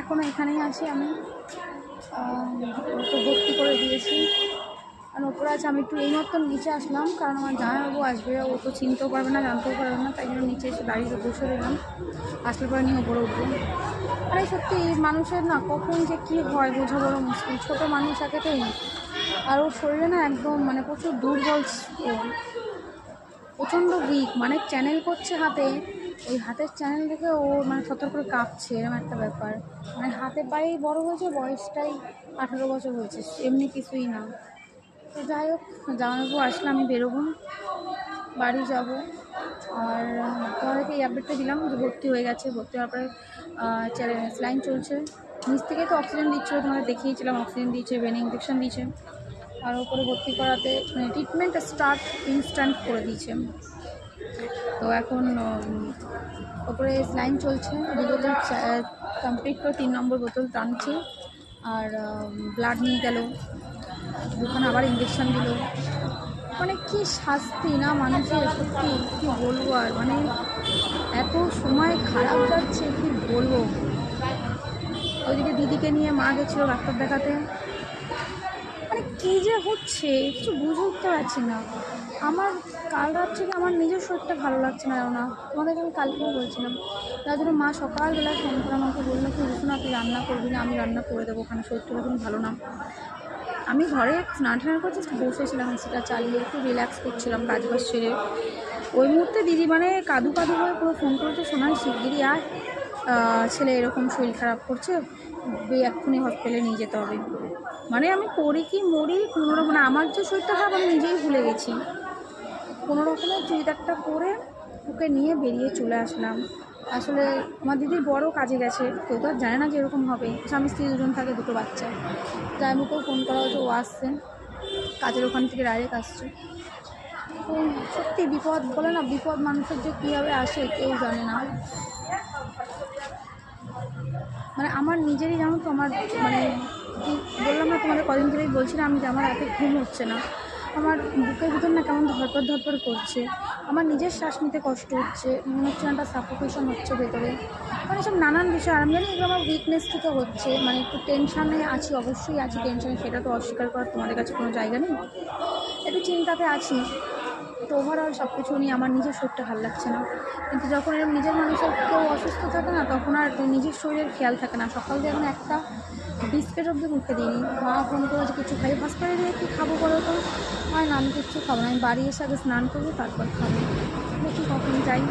এখনও এখানেই আছি আমি। ওকে ভর্তি করে দিয়েছি। আর ওপরে আছে, আমি একটু এই মতন নিচে আসলাম কারণ আমার জামাইবাবু আসবে, ও তো চিনতেও পারবে না, জানতেও পারবে না, তাই জন্য নিচে এসে দাঁড়িয়ে বসে রইলাম। আসলে পরে নিয়ে ওপরে উঠবো। মানে সত্যি মানুষের না কখন যে কী হয় বোঝা বড় মুশকিল। ছোটো মানুষ একেতেই, আর ওর শরীরে না একদম মানে প্রচুর দুর্বল, প্রচণ্ড উইক, মানে চ্যানেল করছে হাতে, ওই হাতের চ্যানেল দেখে ও মানে থরথর করে কাঁপছে, এরকম একটা ব্যাপার। মানে হাতে পায়েই বড় হয়েছে, বয়সটাই 18 বছর হয়েছে, এমনি কিছুই না। তো যাই হোক, জামাইবাবু আসলে আমি বেরোবো, বাড়ি যাব। আর তোমাদেরকে এই আপডেটটা দিলাম যে ভর্তি হয়ে গেছে। ভর্তি হওয়ার পরে স্যালাইন চলছে, নিচ থেকে তো অক্সিজেন দিচ্ছিলো, তোমাদের দেখিয়েছিলাম, অক্সিজেন দিয়েছে, ভেনে ইঞ্জেকশন দিয়েছে। আর ওপরে ভর্তি করাতে মানে ট্রিটমেন্ট স্টার্ট ইনস্ট্যান্ট করে দিয়েছে। তো এখন ওপরে স্যালাইন চলছে, 2 বোতল কমপ্লিট করে 3 নম্বর বোতল টানছে। আর ব্লাড নিয়ে গেল, ওখানে আবার ইঞ্জেকশন দিল। মানে কী শাস্তি না মানুষের, সত্যি কী বলবো। আর মানে এত সময় খারাপ যাচ্ছে, কী বলবো। ওইদিকে দিদিকে নিয়ে মা গেছিলো ডাক্তার দেখাতে। মানে কী যে হচ্ছে কিছু বুঝে উঠতে পারছি না। আমার কাল রাত থেকে আমার নিজের শরীরটা ভালো লাগছে না, না তোমাদেরকে আমি কালকেও বলছিলাম। তার জন্য মা সকালবেলায় ফোন করে আমাকে বললো কি রুসুনা তুই রান্না করবি না, আমি রান্না করে দেবো, ওখানে শরীরটা এখন ভালো না। আমি ঘরে স্নান টান করে বসেছিলাম, সেটা চালিয়ে একটু রিল্যাক্স করছিলাম কাজবাজ সেরে। ওই মুহূর্তে দিদি মানে কাদু কাদু হয়ে পুরো ফোন করেছে, শোনায় শিগগিরই আর ছেলে এরকম শরীর খারাপ করছে, এক্ষুনি হসপিটালে নিয়ে যেতে হবে। মানে আমি করি কি মরি কোনোরকম, মানে আমার যে শরীরটা খারাপ আমি নিজেই ভুলে গেছি। কোনো রকমের চুড়িদারটা পরে ওকে নিয়ে বেরিয়ে চলে আসলাম। আসলে আমার দিদির বড় কাজে গেছে, কেউ তো আর জানে না যে এরকম হবে। স্বামী স্ত্রী দুজন থাকে, 2টো বাচ্চা। জামাইবাবুকেও ফোন করা হয়েছে, ও আসছে কাজের ওখান থেকে, ডাইরেক্ট আসছে। তো সত্যি বিপদ বলে না, বিপদ মানুষের যে কীভাবে আসে কেউ জানে না। মানে আমার নিজেরই জানো তো, আমার মানে বললাম না তোমাদের কদিন ধরেই বলছিলাম আমি যে আমার রাতে ঘুম হচ্ছে না, আমার বুকের ভিতর না কেমন ধরপড় ধরপড় করছে, আমার নিজের শ্বাস নিতে কষ্ট হচ্ছে, মনে হচ্ছে একটা সাফোকেশন হচ্ছে ভেতরে। মানে সব নানান বিষয়, আর আমি জানি এগুলো আমার উইকনেস থেকে হচ্ছে। মানে একটু টেনশানে আছি, অবশ্যই আছি টেনশানে, সেটা তো অস্বীকার করার তোমাদের কাছে কোনো জায়গা নেই। একটু চিন্তাতে আছি। তো ওভারঅল সব কিছু নিয়ে আমার নিজের শরীরটা ভালো লাগছে না। কিন্তু যখন এরকম নিজের মানুষের কেউ অসুস্থ থাকে না, তখন আর নিজের শরীরের খেয়াল থাকে না। সকাল দিয়ে এখন একটা বিস্কিট অব্দি মুখে দিইনি, মা ফোন করে যে কিছু খাই, হসপিটালে দিয়ে কী খাবো বলো তো, আর না আমি কিচ্ছু খাবো না, আমি বাড়ি এসে আগে স্নান করবো তারপর খাবো। দেখি কখন যাই।